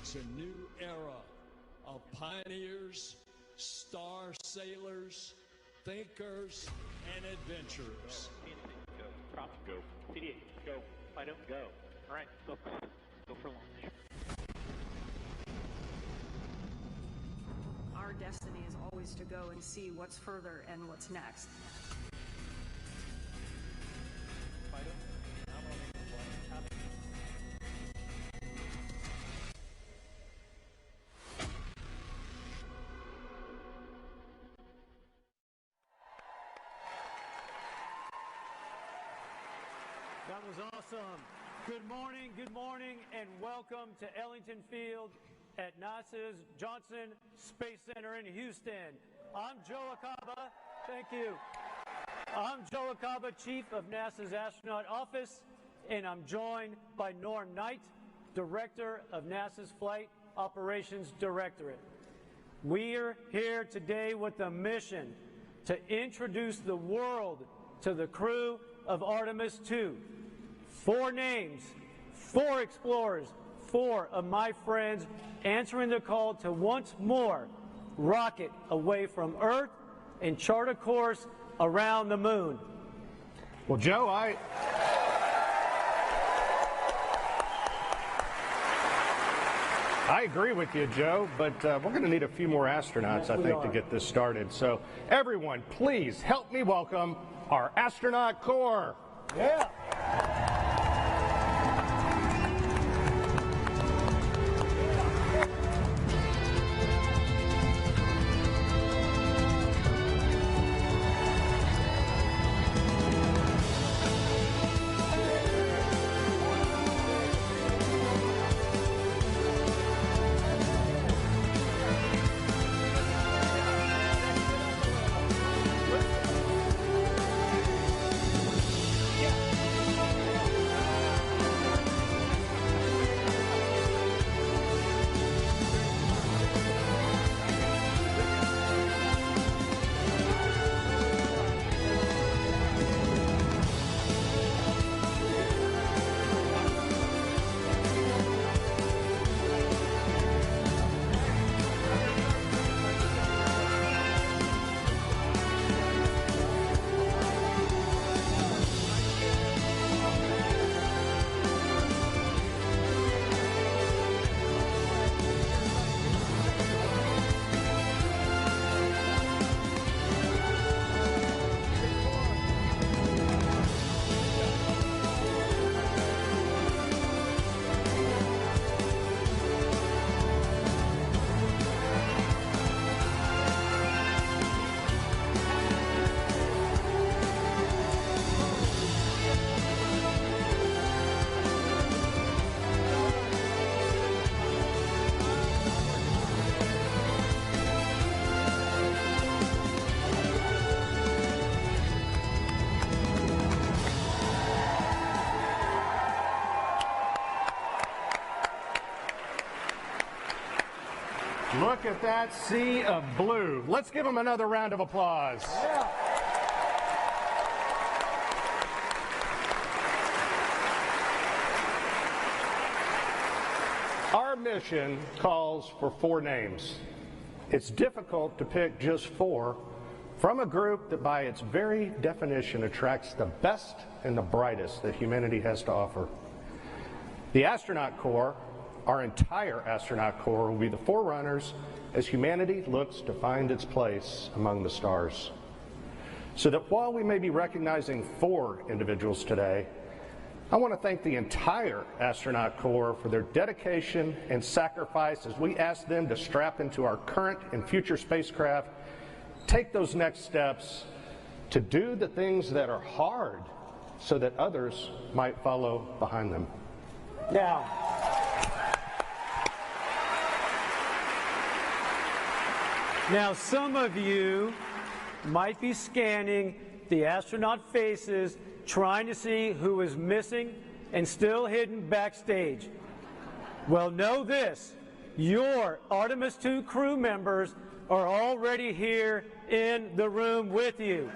It's a new era of pioneers, star sailors, thinkers, and adventurers. Go. Prop, go. CD8, go. Fido, go. All right, go for launch. Our destiny is always to go and see what's further and what's next. Fido, That was awesome. Good morning, and welcome to Ellington Field at NASA's Johnson Space Center in Houston. I'm Joe Acaba. Thank you. I'm Joe Acaba, Chief of NASA's Astronaut Office, and I'm joined by Norm Knight, Director of NASA's Flight Operations Directorate. We're here today with a mission to introduce the world to the crew of Artemis 2. 4 names, 4 explorers, 4 of my friends answering the call to once more rocket away from Earth and chart a course around the moon. Well, Joe, I agree with you, Joe, but we're going to need a few more astronauts, I think, to get this started. So everyone, please help me welcome our astronaut corps. Yeah. Look at that sea of blue. Let's give them another round of applause. Yeah. Our mission calls for 4 names. It's difficult to pick just 4 from a group that by its very definition attracts the best and the brightest that humanity has to offer. The astronaut corps, our entire astronaut corps, will be the forerunners as humanity looks to find its place among the stars. So that while we may be recognizing 4 individuals today, I want to thank the entire astronaut corps for their dedication and sacrifice as we ask them to strap into our current and future spacecraft, take those next steps to do the things that are hard so that others might follow behind them. Now, some of you might be scanning the astronaut faces, trying to see who is missing and still hidden backstage. Well, know this, your Artemis 2 crew members are already here in the room with you.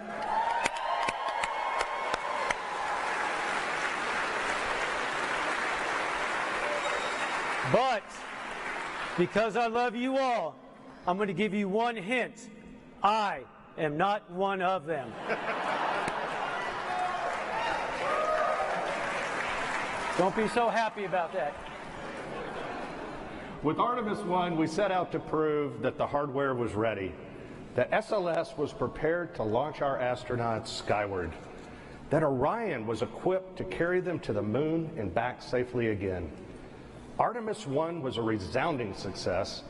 Because I love you all, I'm going to give you one hint. I am not one of them. Don't be so happy about that. With Artemis 1, we set out to prove that the hardware was ready, that SLS was prepared to launch our astronauts skyward, that Orion was equipped to carry them to the moon and back safely again. Artemis 1 was a resounding success,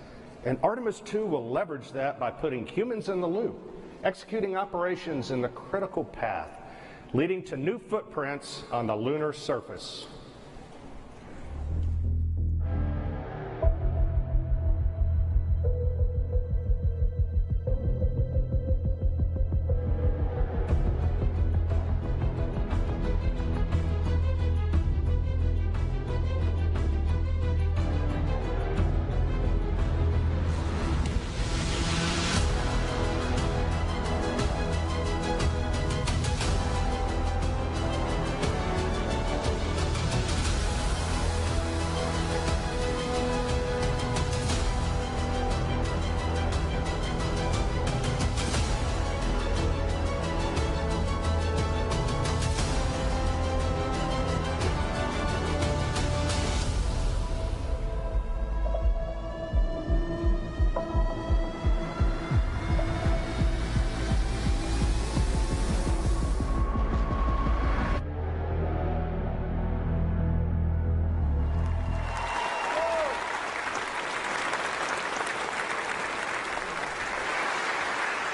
and Artemis 2 will leverage that by putting humans in the loop, executing operations in the critical path, leading to new footprints on the lunar surface.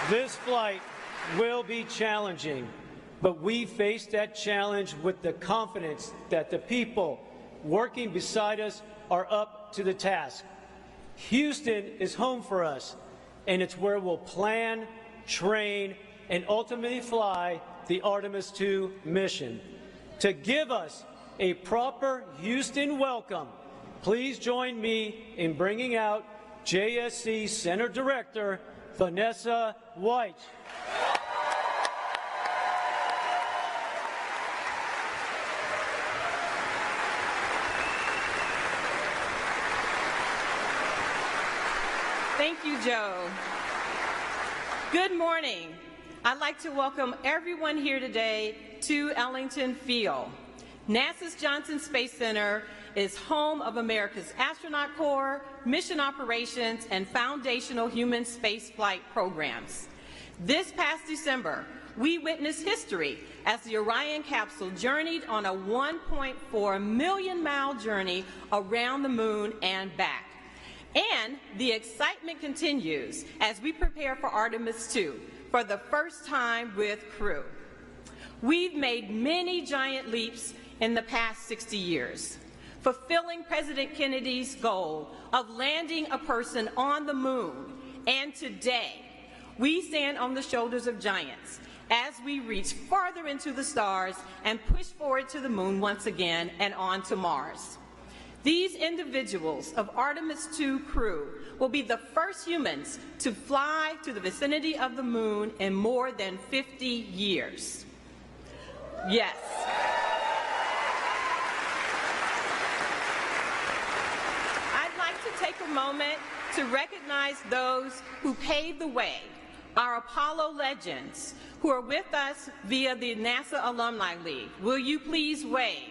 This flight will be challenging, but we face that challenge with the confidence that the people working beside us are up to the task. Houston is home for us, and it's where we'll plan, train, and ultimately fly the Artemis II mission. To give us a proper Houston welcome, please join me in bringing out JSC Center Director Vanessa White. Thank you, Joe. Good morning. I'd like to welcome everyone here today to Ellington Field. NASA's Johnson Space Center is home of America's Astronaut Corps, mission operations, and foundational human spaceflight programs. This past December, we witnessed history as the Orion capsule journeyed on a 1.4 million mile journey around the moon and back. And the excitement continues as we prepare for Artemis II for the first time with crew. We've made many giant leaps in the past 60 years, fulfilling President Kennedy's goal of landing a person on the moon. And today, we stand on the shoulders of giants as we reach farther into the stars and push forward to the moon once again and on to Mars. These individuals of Artemis II crew will be the first humans to fly to the vicinity of the moon in more than 50 years. Yes. I'd like to take a moment to recognize those who paved the way, our Apollo legends, who are with us via the NASA Alumni League. Will you please wave?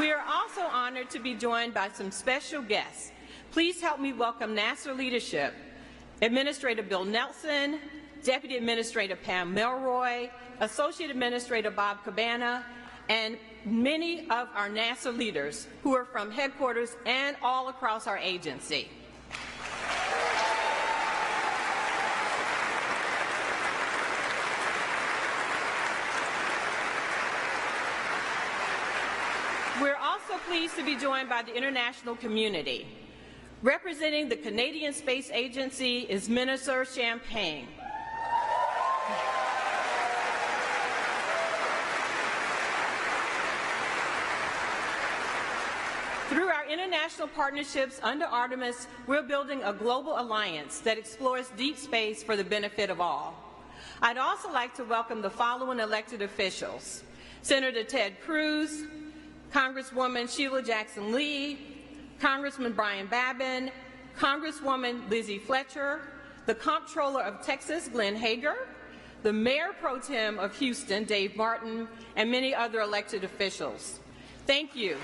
We are also honored to be joined by some special guests. Please help me welcome NASA leadership, Administrator Bill Nelson, Deputy Administrator Pam Melroy, Associate Administrator Bob Cabana, and many of our NASA leaders who are from headquarters and all across our agency. We're also pleased to be joined by the international community. Representing the Canadian Space Agency is Minister Champagne. Through our international partnerships under Artemis, we're building a global alliance that explores deep space for the benefit of all. I'd also like to welcome the following elected officials: Senator Ted Cruz, Congresswoman Sheila Jackson-Lee, Congressman Brian Babin, Congresswoman Lizzie Fletcher, the Comptroller of Texas, Glenn Hager, the Mayor Pro Tem of Houston, Dave Martin, and many other elected officials. Thank you.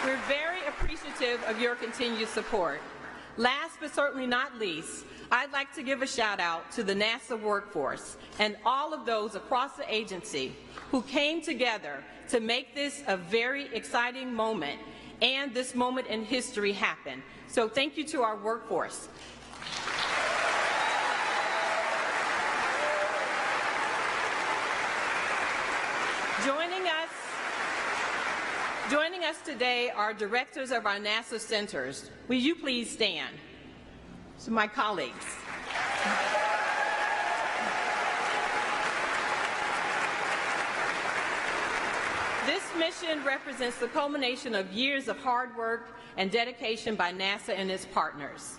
We're very appreciative of your continued support. Last but certainly not least, I'd like to give a shout out to the NASA workforce and all of those across the agency who came together to make this a very exciting moment and this moment in history happen. So thank you to our workforce. Joining us today are directors of our NASA centers. Will you please stand? So my colleagues. This mission represents the culmination of years of hard work and dedication by NASA and its partners.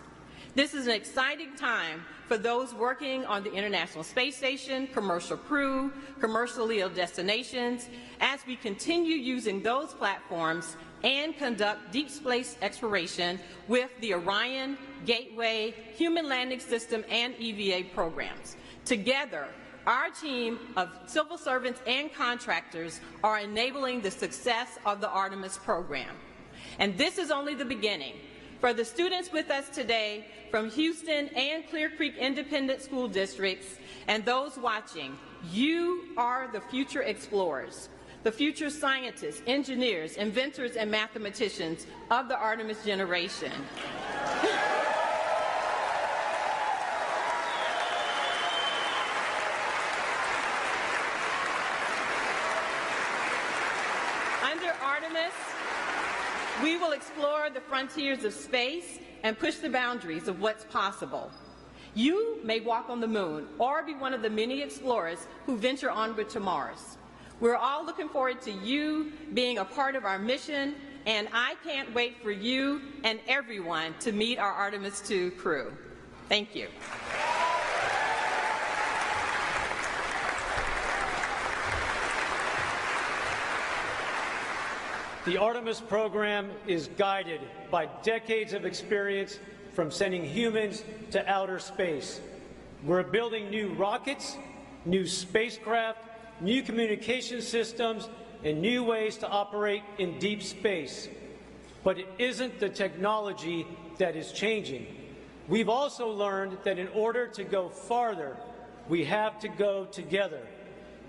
This is an exciting time for those working on the International Space Station, commercial crew, commercial LEO destinations, as we continue using those platforms and conduct deep space exploration with the Orion, Gateway, Human Landing System, and EVA programs. Together, our team of civil servants and contractors are enabling the success of the Artemis program. And this is only the beginning. For the students with us today from Houston and Clear Creek Independent School Districts and those watching, you are the future explorers, the future scientists, engineers, inventors, and mathematicians of the Artemis generation. Under Artemis, we will explore the frontiers of space and push the boundaries of what's possible. You may walk on the moon or be one of the many explorers who venture onward to Mars. We're all looking forward to you being a part of our mission, and I can't wait for you and everyone to meet our Artemis II crew. Thank you. The Artemis program is guided by decades of experience from sending humans to outer space. We're building new rockets, new spacecraft, new communication systems, and new ways to operate in deep space. But it isn't the technology that is changing. We've also learned that in order to go farther, we have to go together.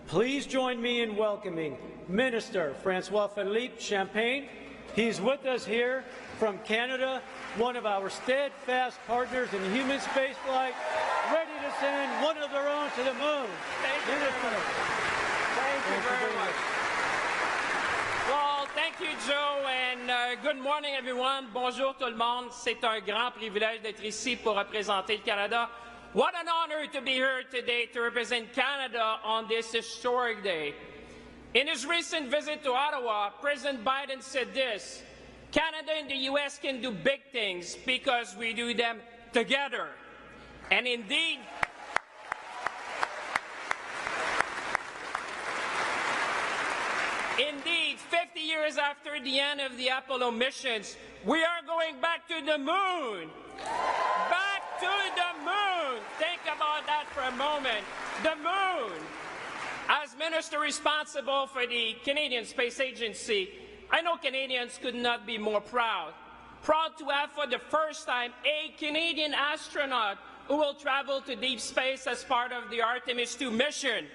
Please join me in welcoming Minister François-Philippe Champagne. He's with us here from Canada, one of our steadfast partners in human spaceflight, ready to send one of their own to the moon. Thank you very much. Thank you very much. Well, thank you, Joe, and good morning, everyone. Bonjour tout le monde. C'est un grand privilège d'être ici pour représenter le Canada. What an honor to be here today to represent Canada on this historic day. In his recent visit to Ottawa, President Biden said this: Canada and the U.S. can do big things because we do them together. And indeed, indeed, 50 years after the end of the Apollo missions, we are going back to the moon. Back to the moon. Think about that for a moment. The moon. As minister responsible for the Canadian Space Agency, I know Canadians could not be more proud. Proud to have for the first time a Canadian astronaut who will travel to deep space as part of the Artemis II mission.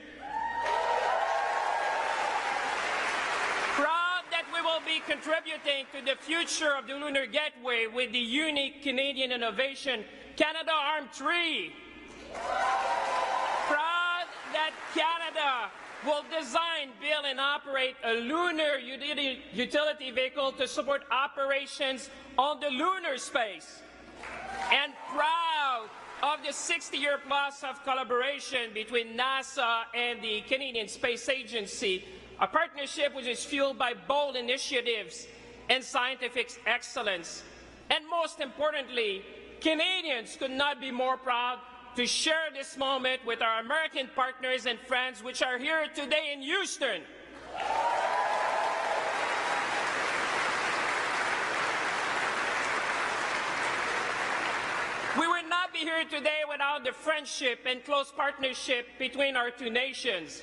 Proud that we will be contributing to the future of the Lunar Gateway with the unique Canadian innovation, Canadarm3. Proud that Canada will design, build, and operate a lunar utility vehicle to support operations on the lunar space. And proud of the 60-year plus of collaboration between NASA and the Canadian Space Agency, a partnership which is fueled by bold initiatives and scientific excellence. And most importantly, Canadians could not be more proud to share this moment with our American partners and friends which are here today in Houston. We would not be here today without the friendship and close partnership between our two nations.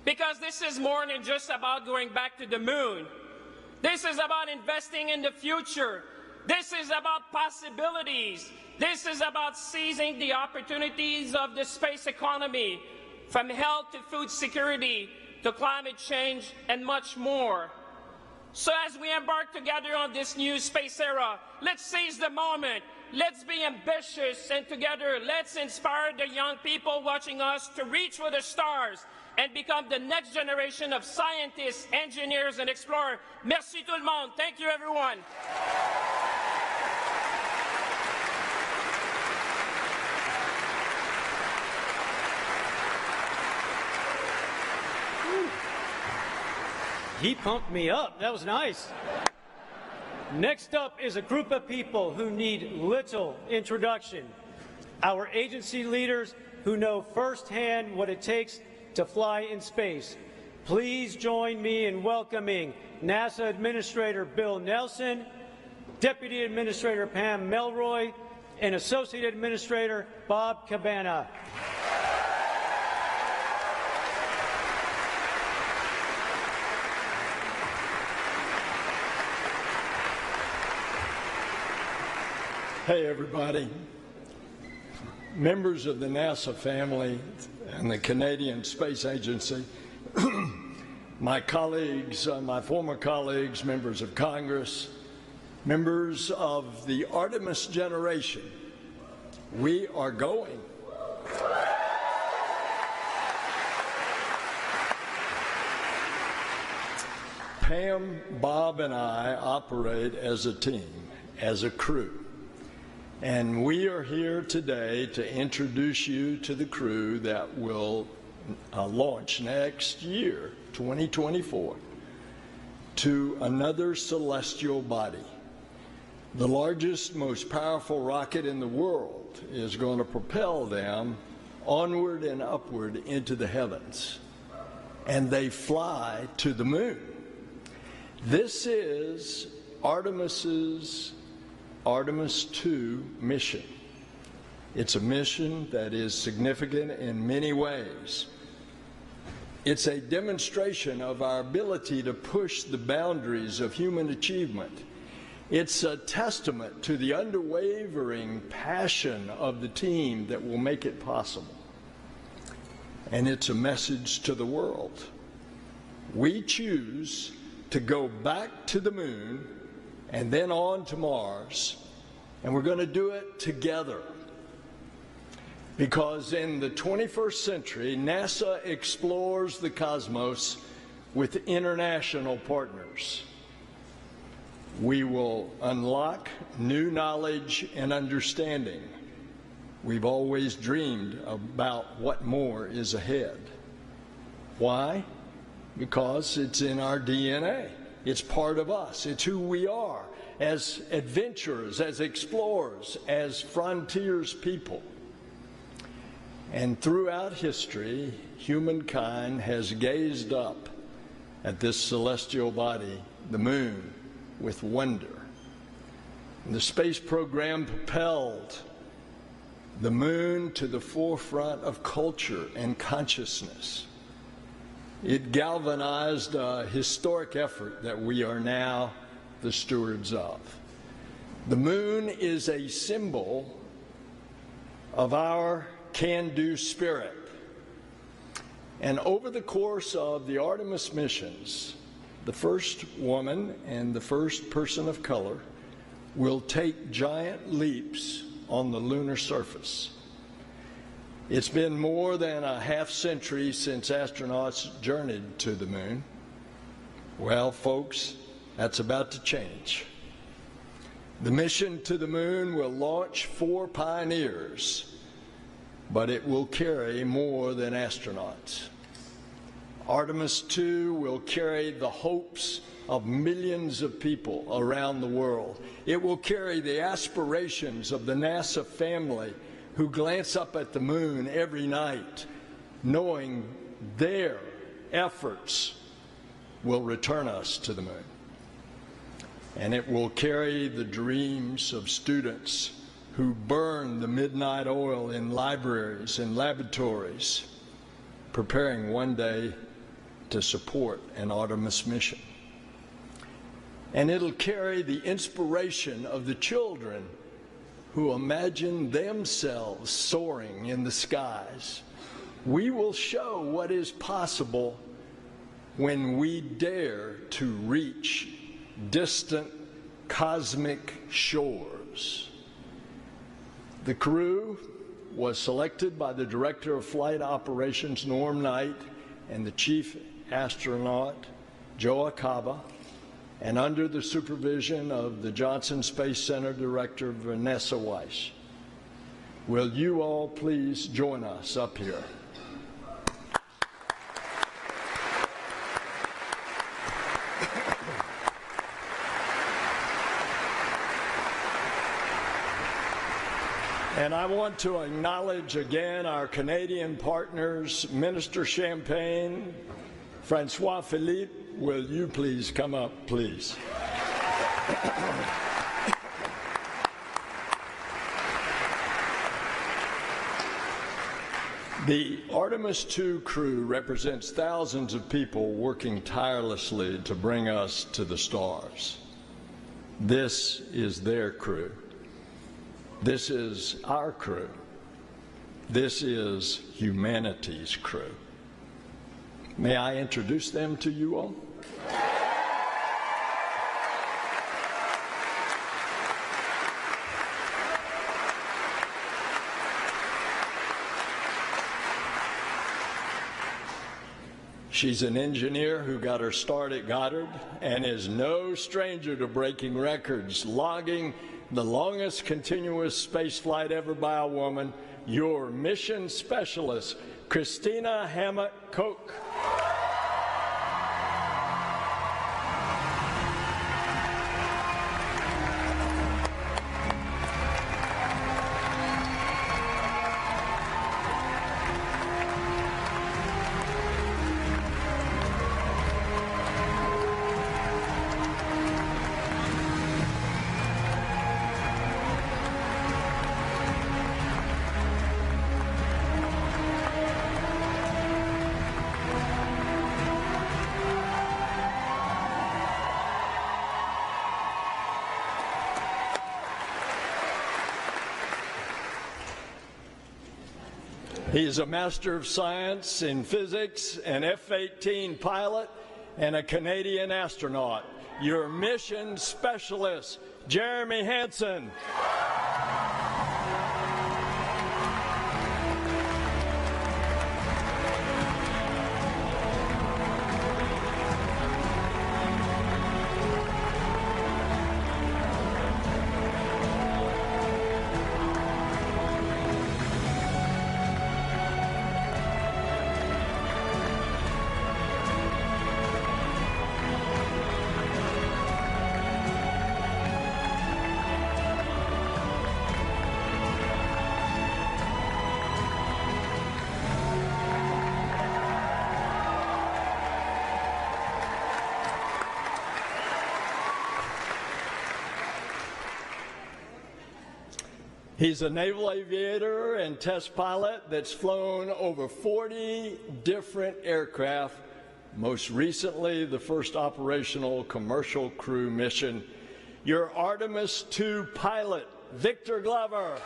Because this is more than just about going back to the moon. This is about investing in the future. This is about possibilities. This is about seizing the opportunities of the space economy, from health to food security to climate change and much more. So as we embark together on this new space era, let's seize the moment. Let's be ambitious, and together let's inspire the young people watching us to reach for the stars and become the next generation of scientists, engineers, and explorers. Merci tout le monde. Thank you, everyone. He pumped me up. That was nice. Next up is a group of people who need little introduction. Our agency leaders who know firsthand what it takes to fly in space. Please join me in welcoming NASA Administrator Bill Nelson, Deputy Administrator Pam Melroy, and Associate Administrator Bob Cabana. Hey, everybody. Members of the NASA family and the Canadian Space Agency, my colleagues, my former colleagues, members of Congress, members of the Artemis generation, we are going. Pam, Bob, and I operate as a team, as a crew. And we are here today to introduce you to the crew that will launch next year, 2024, to another celestial body. The largest, most powerful rocket in the world is going to propel them onward and upward into the heavens. And they fly to the moon. This is Artemis 2 mission. It's a mission that is significant in many ways. It's a demonstration of our ability to push the boundaries of human achievement. It's a testament to the unwavering passion of the team that will make it possible. And it's a message to the world. We choose to go back to the moon and then on to Mars, and we're going to do it together. Because in the 21st century, NASA explores the cosmos with international partners. We will unlock new knowledge and understanding. We've always dreamed about what more is ahead. Why? Because it's in our DNA. It's part of us. It's who we are as adventurers, as explorers, as frontiers people. And throughout history, humankind has gazed up at this celestial body, the moon, with wonder. And the space program propelled the moon to the forefront of culture and consciousness. It galvanized a historic effort that we are now the stewards of. The moon is a symbol of our can-do spirit. And over the course of the Artemis missions, the first woman and the first person of color will take giant leaps on the lunar surface. It's been more than a half-century since astronauts journeyed to the moon. Well, folks, that's about to change. The mission to the moon will launch 4 pioneers, but it will carry more than astronauts. Artemis 2 will carry the hopes of millions of people around the world. It will carry the aspirations of the NASA family who glance up at the moon every night, knowing their efforts will return us to the moon. And it will carry the dreams of students who burn the midnight oil in libraries and laboratories, preparing one day to support an Artemis mission. And it'll carry the inspiration of the children who imagine themselves soaring in the skies. We will show what is possible when we dare to reach distant cosmic shores. The crew was selected by the Director of Flight Operations, Norm Knight, and the Chief Astronaut, Joe Acaba, and under the supervision of the Johnson Space Center Director, Vanessa Weiss. Will you all please join us up here? And I want to acknowledge again our Canadian partners, Minister Champagne, Francois Philippe. Will you please come up, please? The Artemis II crew represents thousands of people working tirelessly to bring us to the stars. This is their crew. This is our crew. This is humanity's crew. May I introduce them to you all? She's an engineer who got her start at Goddard and is no stranger to breaking records, logging the longest continuous space flight ever by a woman, your mission specialist, Christina Hammett-Koch. He's a Master of Science in Physics, an F-18 pilot, and a Canadian astronaut. Your mission specialist, Jeremy Hansen. He's a naval aviator and test pilot that's flown over 40 different aircraft, most recently the first operational commercial crew mission. Your Artemis II pilot, Victor Glover.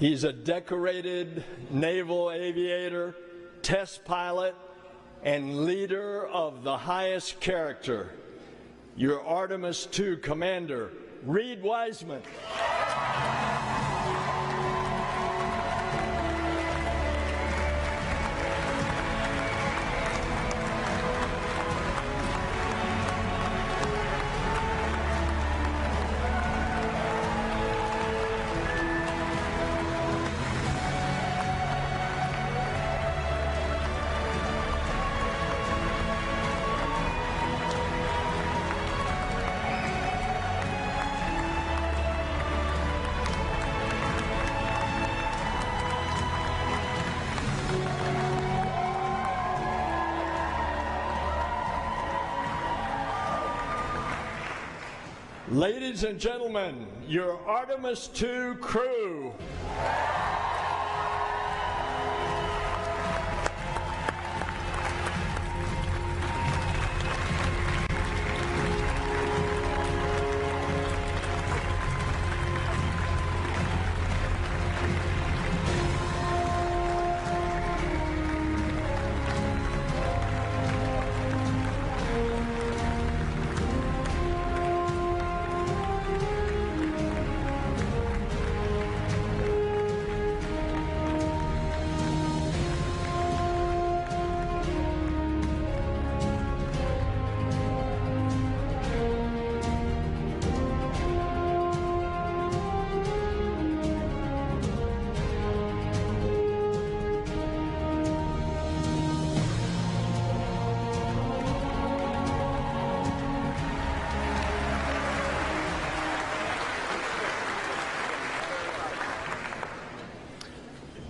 He's a decorated naval aviator, test pilot, and leader of the highest character, your Artemis II commander, Reed Wiseman. Ladies and gentlemen, your Artemis II crew.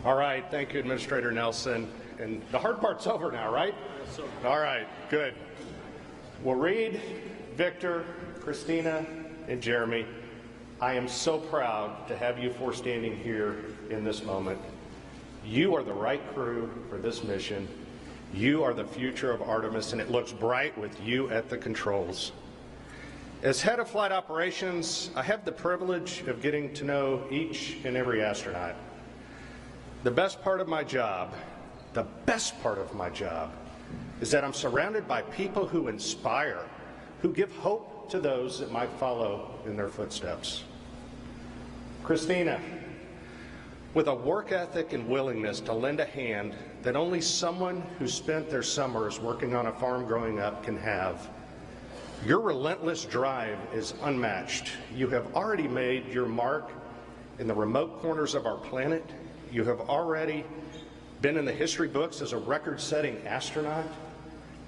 All right, thank you, Administrator Nelson. And the hard part's over now, right? Yes, sir. All right, good. Well, Reed, Victor, Christina, and Jeremy, I am so proud to have you four standing here in this moment. You are the right crew for this mission. You are the future of Artemis, and it looks bright with you at the controls. As head of flight operations, I have the privilege of getting to know each and every astronaut. The best part of my job is that I'm surrounded by people who inspire, who give hope to those that might follow in their footsteps. Christina, with a work ethic and willingness to lend a hand that only someone who spent their summers working on a farm growing up can have, your relentless drive is unmatched. You have already made your mark in the remote corners of our planet. You have already been in the history books as a record-setting astronaut.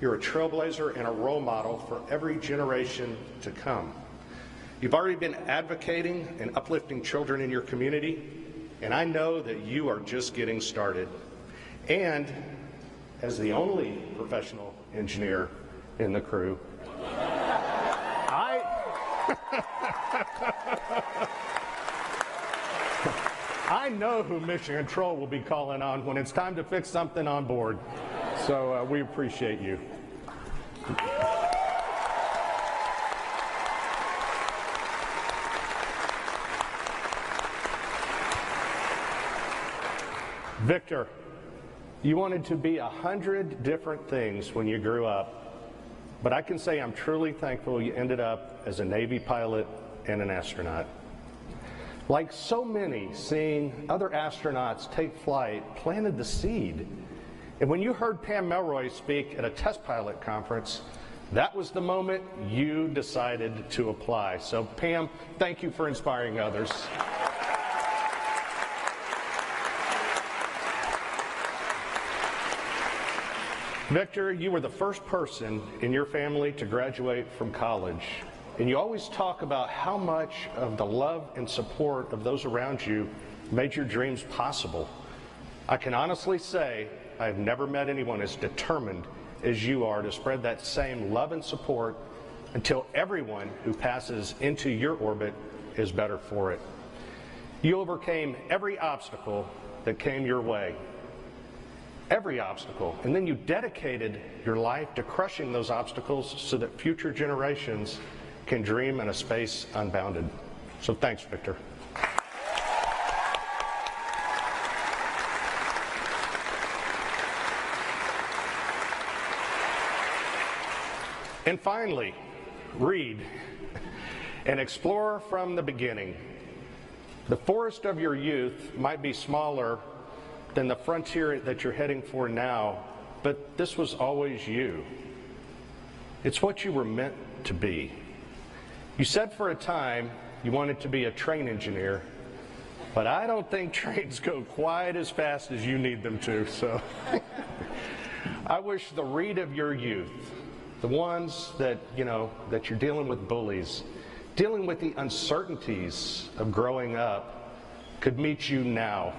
You're a trailblazer and a role model for every generation to come. You've already been advocating and uplifting children in your community, and I know that you are just getting started. And as the only professional engineer in the crew, I know who Mission Control will be calling on when it's time to fix something on board. So we appreciate you. Victor, you wanted to be 100 different things when you grew up, but I can say I'm truly thankful you ended up as a Navy pilot and an astronaut. Like so many, seeing other astronauts take flight planted the seed. And when you heard Pam Melroy speak at a test pilot conference, that was the moment you decided to apply. So Pam, thank you for inspiring others. Victor, you were the first person in your family to graduate from college. And you always talk about how much of the love and support of those around you made your dreams possible. I can honestly say I've never met anyone as determined as you are to spread that same love and support until everyone who passes into your orbit is better for it. You overcame every obstacle that came your way. Every obstacle. And then you dedicated your life to crushing those obstacles so that future generations can dream in a space unbounded. So thanks, Victor. And finally, read and explore from the beginning. The forest of your youth might be smaller than the frontier that you're heading for now, but this was always you. It's what you were meant to be. You said for a time you wanted to be a train engineer, but I don't think trains go quite as fast as you need them to, so I wish the Reed of your youth, the ones that, that you're dealing with bullies, dealing with the uncertainties of growing up, could meet you now.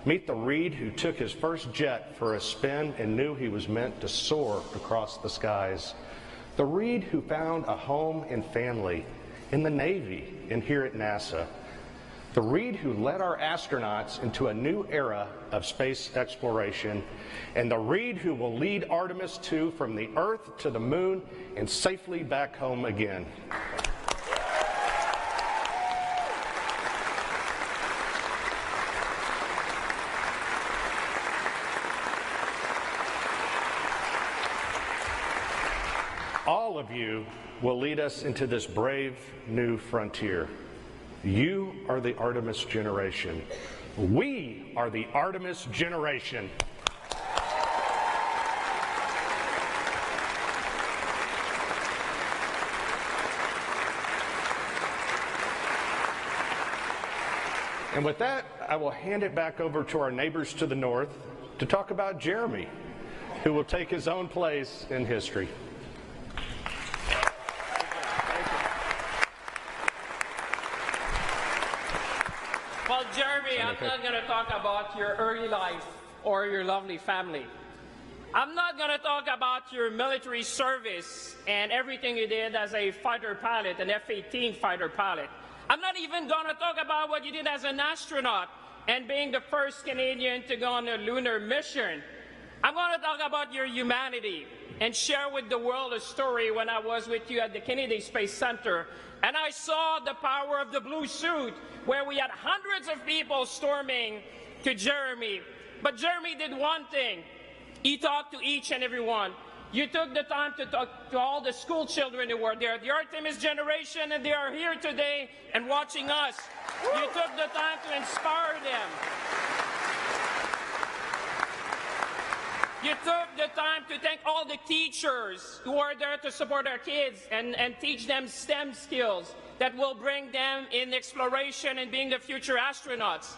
Meet the Reed who took his first jet for a spin and knew he was meant to soar across the skies. The Reed who found a home and family in the Navy and here at NASA. The Reed who led our astronauts into a new era of space exploration. And the Reed who will lead Artemis 2 from the Earth to the Moon and safely back home again. All of you will lead us into this brave new frontier. You are the Artemis generation. We are the Artemis generation. And with that, I will hand it back over to our neighbors to the north to talk about Jeremy, who will take his own place in history. Well, Jeremy, I'm not going to talk about your early life or your lovely family. I'm not going to talk about your military service and everything you did as a fighter pilot, an F-18 fighter pilot. I'm not even going to talk about what you did as an astronaut and being the first Canadian to go on a lunar mission. I'm going to talk about your humanity and share with the world a story when I was with you at the Kennedy Space Center and I saw the power of the blue suit where we had hundreds of people storming to Jeremy. But Jeremy did one thing. He talked to each and every one. You took the time to talk to all the school children who were there, the Artemis generation, and they are here today and watching us. You took the time to inspire them. You took the time to thank all the teachers who are there to support our kids and teach them STEM skills that will bring them in exploration and being the future astronauts.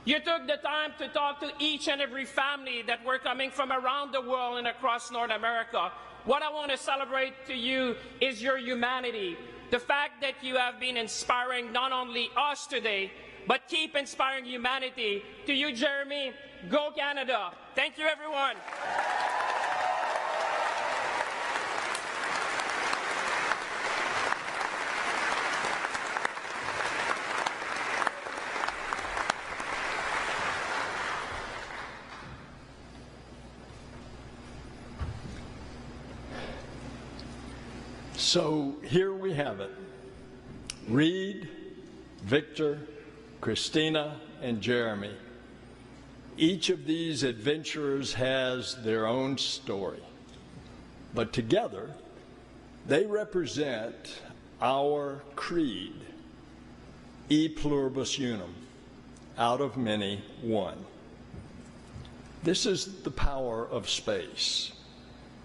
You took the time to talk to each and every family that were coming from around the world and across North America. What I want to celebrate to you is your humanity. The fact that you have been inspiring not only us today, but keep inspiring humanity. To you, Jeremy, go Canada. Thank you, everyone. So here we have it. Reed, Victor, Christina, and Jeremy. Each of these adventurers has their own story, but together they represent our creed, e pluribus unum, out of many, one. This is the power of space.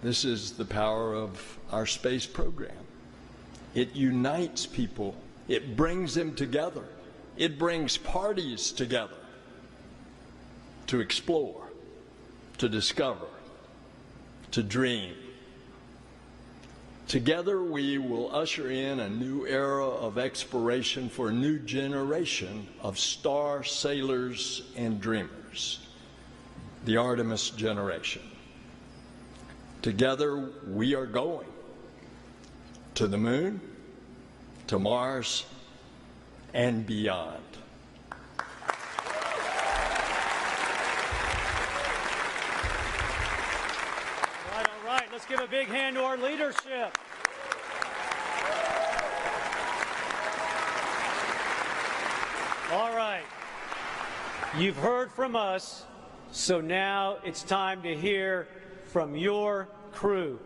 This is the power of our space program. It unites people. It brings them together. It brings parties together to explore, to discover, to dream. Together we will usher in a new era of exploration for a new generation of star sailors and dreamers, the Artemis generation. Together we are going to the moon, to Mars, and beyond. All right, let's give a big hand to our leadership. All right, you've heard from us, so now it's time to hear from your crew.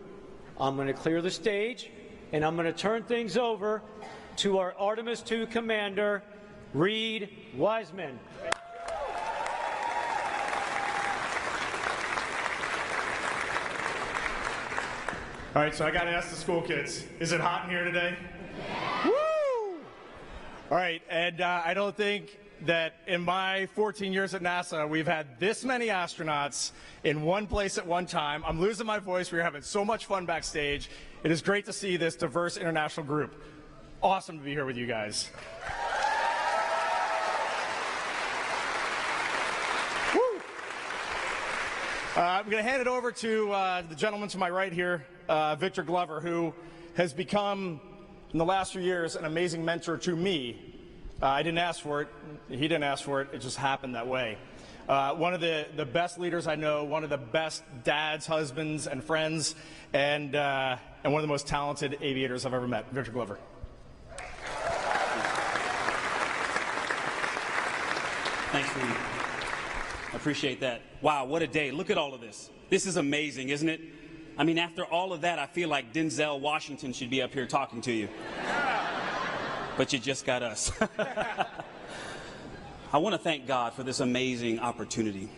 I'm going to clear the stage, and I'm going to turn things over to our Artemis II commander, Reed Wiseman. All right, so I got to ask the school kids, is it hot in here today? Yeah. Woo! All right, and I don't think that in my 14 years at NASA, we've had this many astronauts in one place at one time. I'm losing my voice. We're having so much fun backstage. It is great to see this diverse international group. Awesome to be here with you guys. Woo! I'm going to hand it over to the gentleman to my right here, Victor Glover, who has become, in the last few years, an amazing mentor to me. I didn't ask for it. He didn't ask for it. It just happened that way. One of the best leaders I know, one of the best dads, husbands, and friends, and one of the most talented aviators I've ever met. Victor Glover. Thanks, Reed. I appreciate that. Wow, what a day. Look at all of this. This is amazing, isn't it? I mean, after all of that, I feel like Denzel Washington should be up here talking to you. But you just got us. I want to thank God for this amazing opportunity.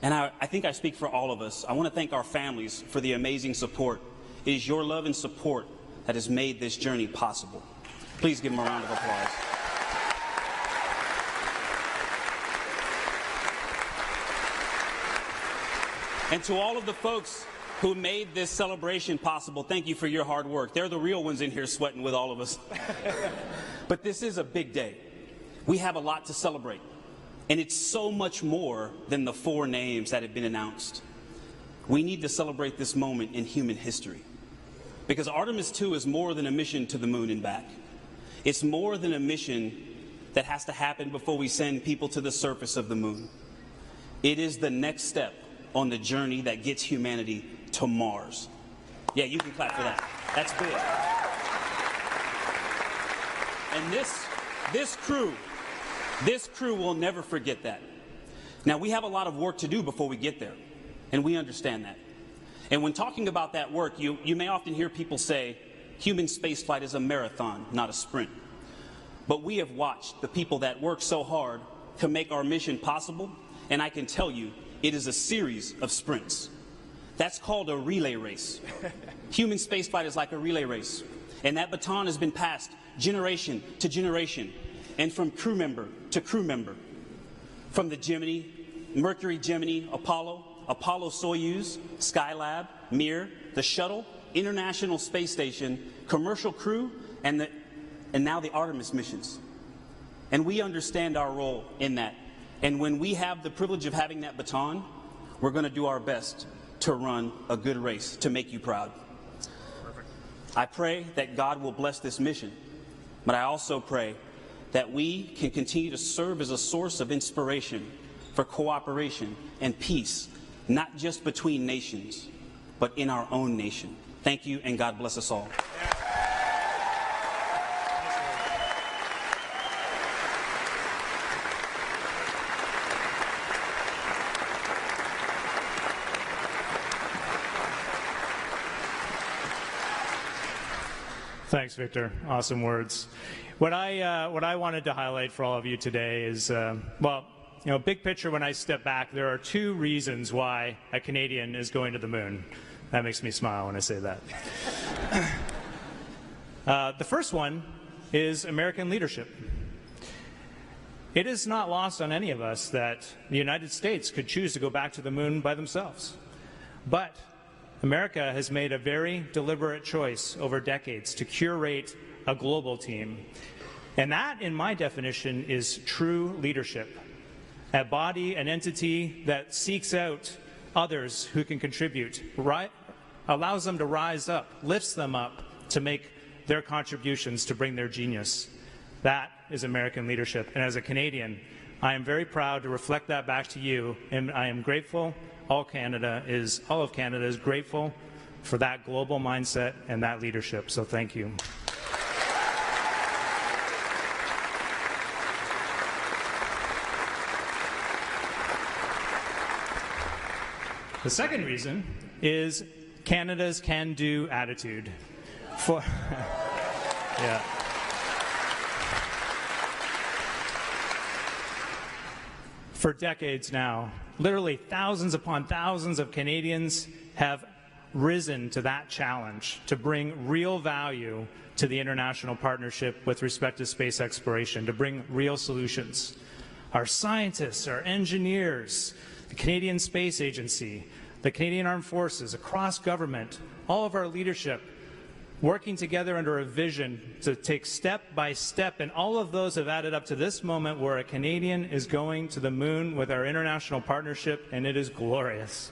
And I think I speak for all of us. I want to thank our families for the amazing support. It is your love and support that has made this journey possible. Please give them a round of applause. And to all of the folks who made this celebration possible, thank you for your hard work. They're the real ones in here sweating with all of us. But this is a big day. We have a lot to celebrate. And it's so much more than the 4 names that have been announced. We need to celebrate this moment in human history. Because Artemis II is more than a mission to the moon and back. It's more than a mission that has to happen before we send people to the surface of the moon. It is the next step on the journey that gets humanity to Mars. Yeah, you can clap for that. That's big. And this crew will never forget that. Now, we have a lot of work to do before we get there, and we understand that. And when talking about that work, you may often hear people say, human spaceflight is a marathon, not a sprint. But we have watched the people that work so hard to make our mission possible, and I can tell you, it is a series of sprints. That's called a relay race. Human spaceflight is like a relay race. And that baton has been passed generation to generation, and from crew member to crew member. From the Gemini, Mercury, Gemini, Apollo, Soyuz, Skylab, Mir, the Shuttle, International Space Station, commercial crew, and now the Artemis missions. And we understand our role in that. And when we have the privilege of having that baton, we're going to do our best to run a good race to make you proud. Perfect. I pray that God will bless this mission, but I also pray that we can continue to serve as a source of inspiration for cooperation and peace, not just between nations, but in our own nation. Thank you, and God bless us all. Thanks, Victor. Awesome words. What I wanted to highlight for all of you today is, big picture, when I step back, there are 2 reasons why a Canadian is going to the moon. That makes me smile when I say that. The first one is American leadership. It is not lost on any of us that the United States could choose to go back to the moon by themselves. But America has made a very deliberate choice over decades to curate a global team. And that, in my definition, is true leadership. A body, an entity that seeks out others who can contribute, allows them to rise up, lifts them up to make their contributions to bring their genius. That is American leadership. And as a Canadian, I am very proud to reflect that back to you, and I am grateful. All of Canada is grateful for that global mindset and that leadership. So thank you. The second reason is Canada's can-do attitude. Yeah. For decades now, literally thousands upon thousands of Canadians have risen to that challenge to bring real value to the international partnership with respect to space exploration, to bring real solutions. Our scientists, our engineers, the Canadian Space Agency, the Canadian Armed Forces, across government, all of our leadership, working together under a vision to take step by step, and all of those have added up to this moment where a Canadian is going to the moon with our international partnership, and it is glorious.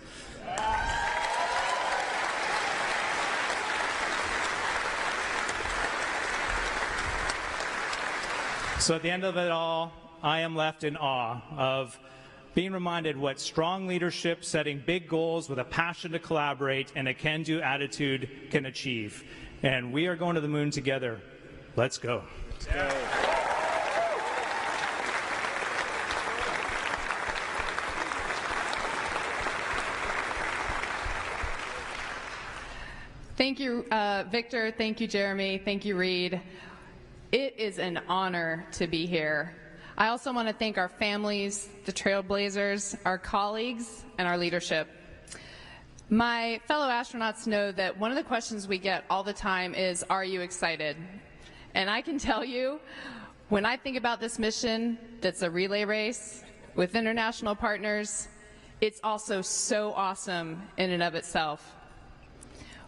So at the end of it all, I am left in awe of being reminded what strong leadership, setting big goals with a passion to collaborate and a can-do attitude can achieve. And we are going to the moon together. Let's go. Let's go. Thank you, Victor. Thank you, Jeremy. Thank you, Reed. It is an honor to be here. I also want to thank our families, the Trailblazers, our colleagues, and our leadership. My fellow astronauts know that one of the questions we get all the time is, are you excited? And I can tell you, when I think about this mission that's a relay race with international partners, it's also so awesome in and of itself.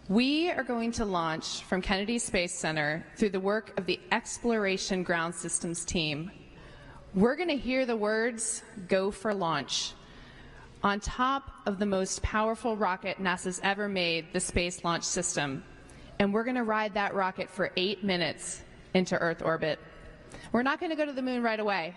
We are going to launch from Kennedy Space Center through the work of the Exploration Ground Systems team. We're going to hear the words, "Go for launch," on top of the most powerful rocket NASA's ever made, the Space Launch System. And we're going to ride that rocket for 8 minutes into Earth orbit. We're not going to go to the moon right away.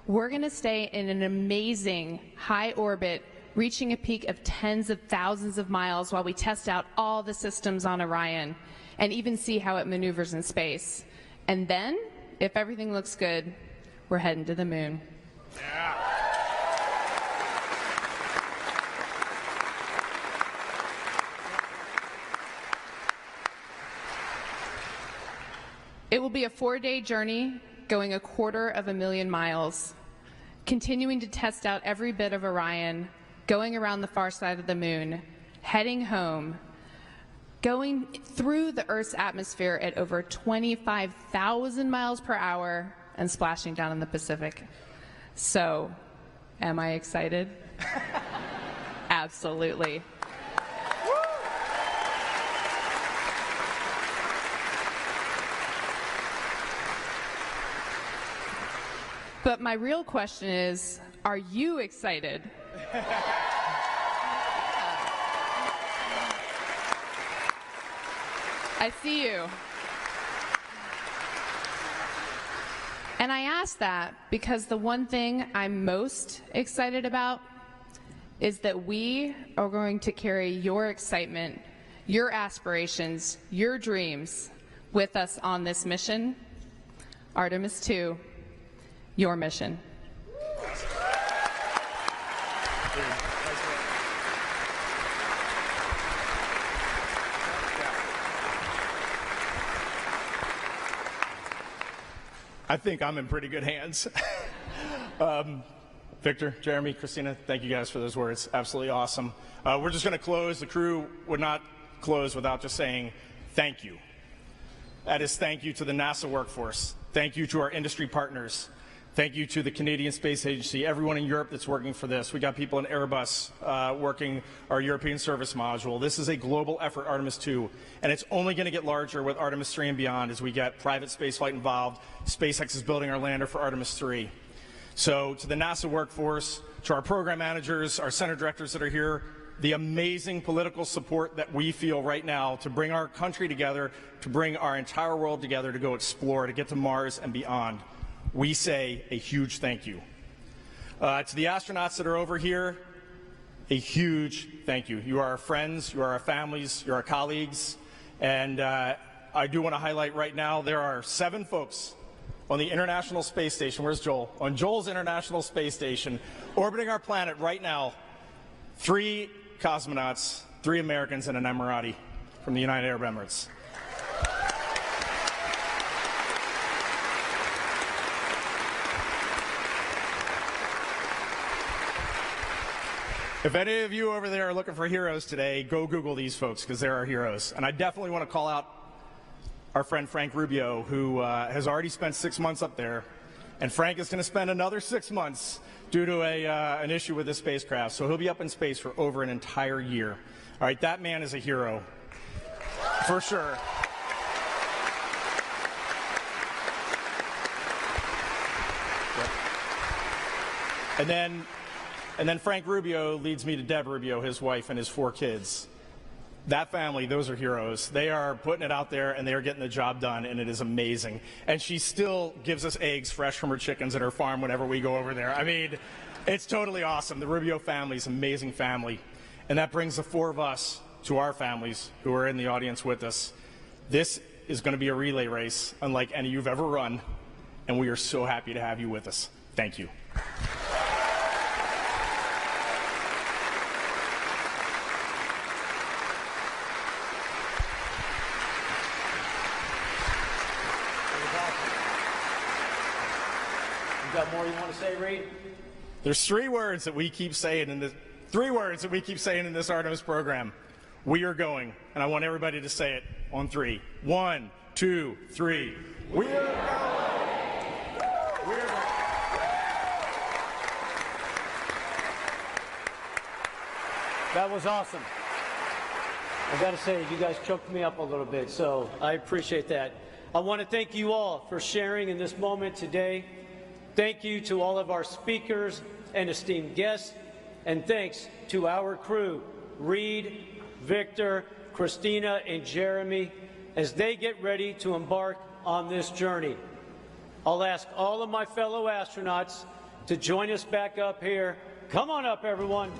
We're going to stay in an amazing high orbit, reaching a peak of tens of thousands of miles while we test out all the systems on Orion and even see how it maneuvers in space. And then, if everything looks good, we're heading to the moon. Yeah. It will be a 4-day journey going 250,000 miles, continuing to test out every bit of Orion, going around the far side of the moon, heading home, going through the Earth's atmosphere at over 25,000 miles per hour and splashing down in the Pacific. So, am I excited? Absolutely. But my real question is, are you excited? I see you. And I ask that because the one thing I'm most excited about is that we are going to carry your excitement, your aspirations, your dreams with us on this mission. Artemis 2, your mission. I think I'm in pretty good hands. Victor, Jeremy, Christina, thank you guys for those words. Absolutely awesome. We're just going to close. The crew would not close without just saying thank you. That is thank you to the NASA workforce. Thank you to our industry partners. Thank you to the Canadian Space Agency, everyone in Europe that's working for this. We got people in Airbus working our European service module. This is a global effort, Artemis 2, and it's only going to get larger with Artemis 3 and beyond as we get private spaceflight involved. SpaceX is building our lander for Artemis 3. So to the NASA workforce, to our program managers, our center directors that are here, the amazing political support that we feel right now to bring our country together, to bring our entire world together to go explore, to get to Mars and beyond. We say a huge thank you. To the astronauts that are over here, a huge thank you. You are our friends, you are our families, you're our colleagues, and I do want to highlight right now there are 7 folks on the International Space Station. Where's Joel? On Joel's International Space Station, orbiting our planet right now. 3 cosmonauts, 3 Americans and an Emirati from the United Arab Emirates. If any of you over there are looking for heroes today, go Google these folks, because they're our heroes. And I definitely want to call out our friend Frank Rubio, who has already spent 6 months up there. And Frank is going to spend another 6 months due to an issue with his spacecraft. So he'll be up in space for over an entire year. All right, that man is a hero, for sure. Yep. And then Frank Rubio leads me to Deb Rubio, his wife, and his 4 kids. That family, those are heroes. They are putting it out there, and they are getting the job done, and it is amazing. And she still gives us eggs fresh from her chickens at her farm whenever we go over there. I mean, it's totally awesome. The Rubio family is an amazing family. And that brings the 4 of us to our families who are in the audience with us. This is going to be a relay race unlike any you've ever run, and we are so happy to have you with us. Thank you. Got more you want to say, Reed? There's 3 words that we keep saying in this Artemis program. We are going, and I want everybody to say it on 3. 1, 2, 3. We are going. We are going. That was awesome. I got to say, you guys choked me up a little bit, so I appreciate that. I want to thank you all for sharing in this moment today. Thank you to all of our speakers and esteemed guests, and thanks to our crew, Reed, Victor, Christina, and Jeremy, as they get ready to embark on this journey. I'll ask all of my fellow astronauts to join us back up here. Come on up, everyone.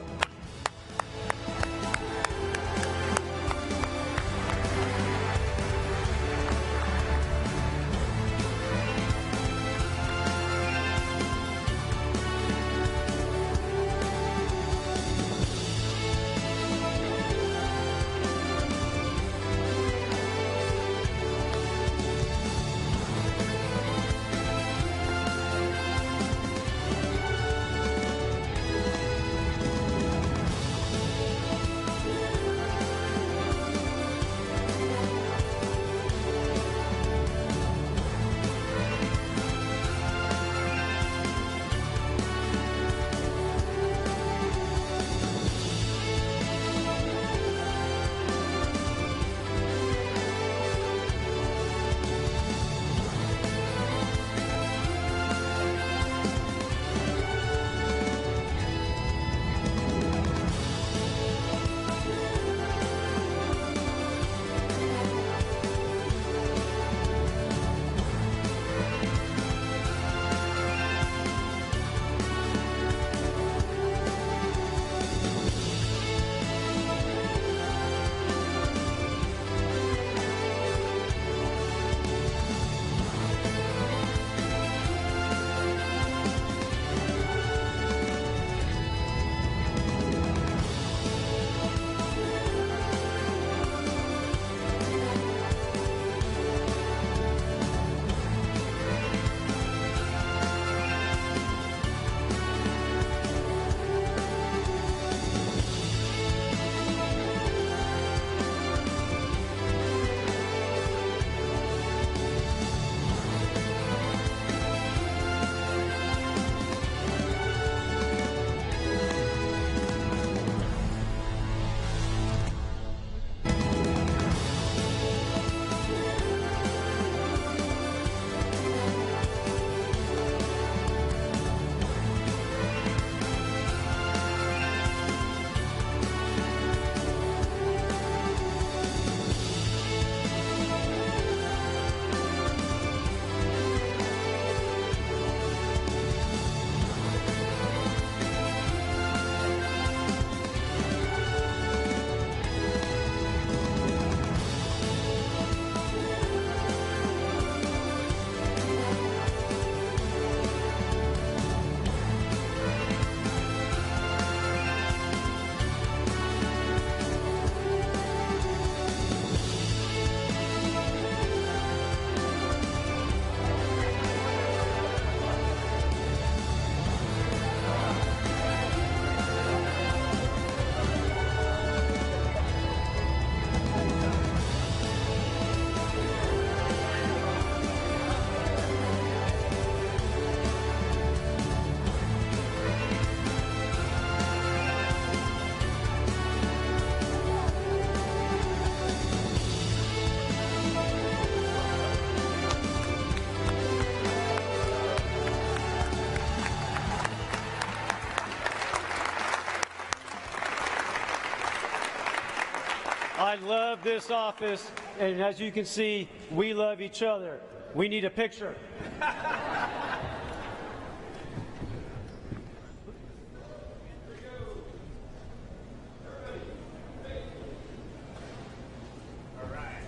I love this office, and as you can see, we love each other. We need a picture.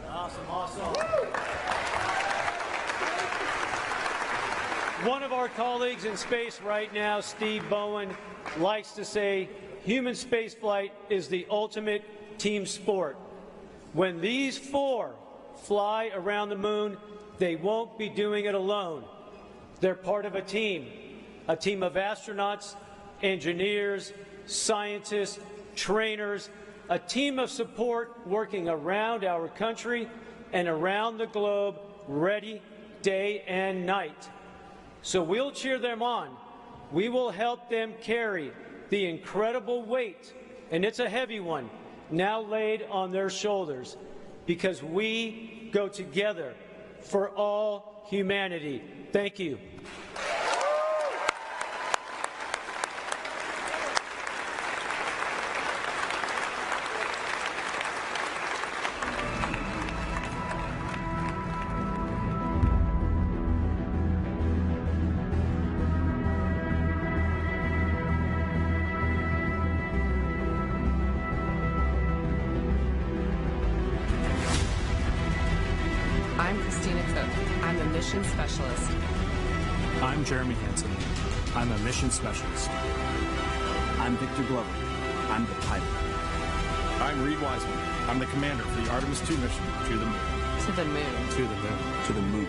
Awesome. One of our colleagues in space right now, Steve Bowen, likes to say human spaceflight is the ultimate team sport. When these four fly around the moon, they won't be doing it alone. They're part of a team of astronauts, engineers, scientists, trainers, a team of support working around our country and around the globe, ready day and night. So we'll cheer them on. We will help them carry the incredible weight, and it's a heavy one, now laid on their shoulders, because we go together for all humanity. Thank you. Specialist. I'm Jeremy Hansen. I'm a mission specialist. I'm Victor Glover. I'm the pilot. I'm Reed Wiseman. I'm the commander for the Artemis 2 mission to the moon. To the moon. To the moon. To the moon.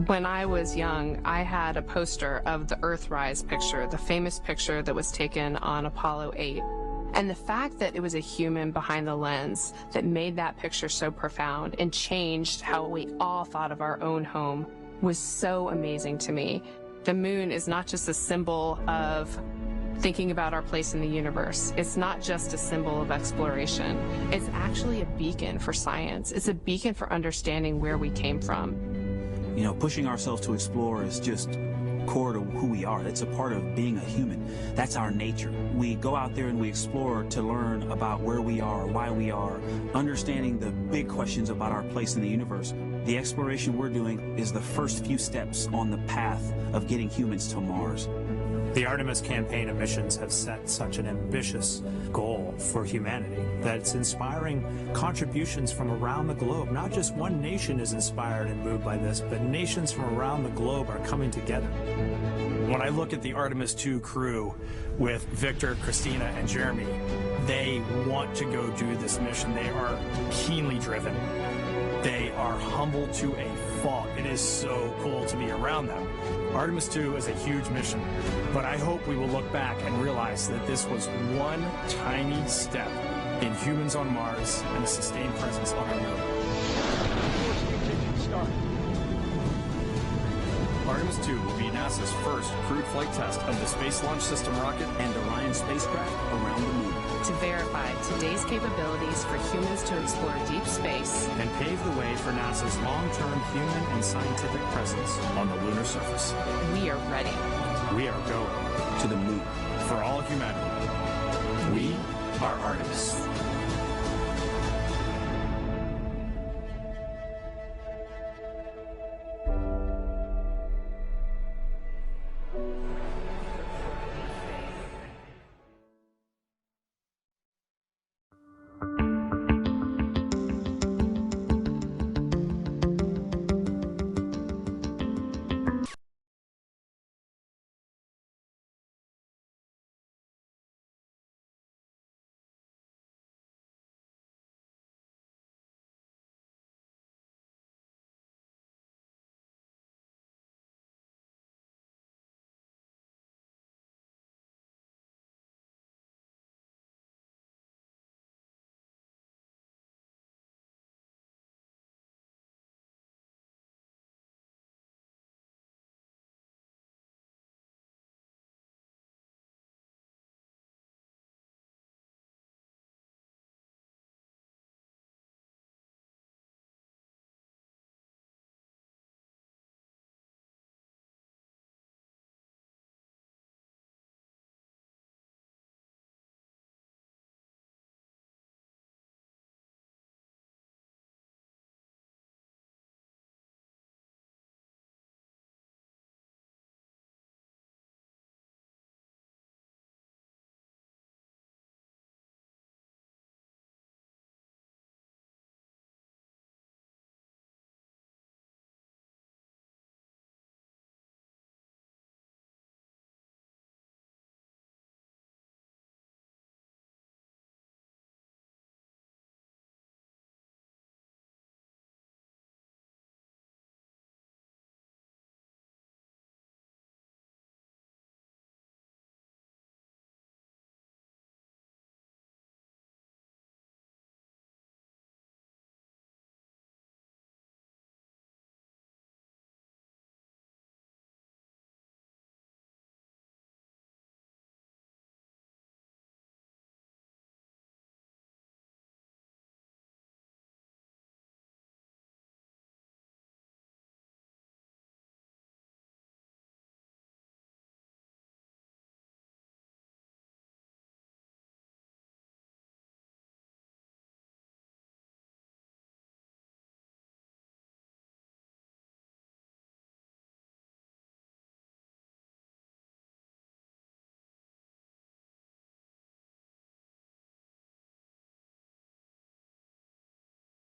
When I was young, I had a poster of the Earthrise picture, the famous picture that was taken on Apollo 8. And the fact that it was a human behind the lens that made that picture so profound and changed how we all thought of our own home was so amazing to me. The moon is not just a symbol of thinking about our place in the universe. It's not just a symbol of exploration. It's actually a beacon for science. It's a beacon for understanding where we came from. You know, pushing ourselves to explore is just core to who we are. It's a part of being a human. That's our nature. We go out there and we explore to learn about where we are, why we are, understanding the big questions about our place in the universe. The exploration we're doing is the first few steps on the path of getting humans to Mars. The Artemis campaign of missions have set such an ambitious goal for humanity that it's inspiring contributions from around the globe. Not just one nation is inspired and moved by this, but nations from around the globe are coming together. When I look at the Artemis 2 crew with Victor, Christina, and Jeremy, they want to go do this mission. They are keenly driven. They are humble to a fault. It is so cool to be around them. Artemis 2 is a huge mission, but I hope we will look back and realize that this was one tiny step in humans on Mars and a sustained presence on our moon. Artemis 2 will be NASA's first crewed flight test of the Space Launch System rocket and Orion spacecraft around the moon. To verify today's capabilities for humans to explore deep space and pave the way for NASA's long-term human and scientific presence on the lunar surface. We are ready. We are going to the moon for all humanity. We are Artemis.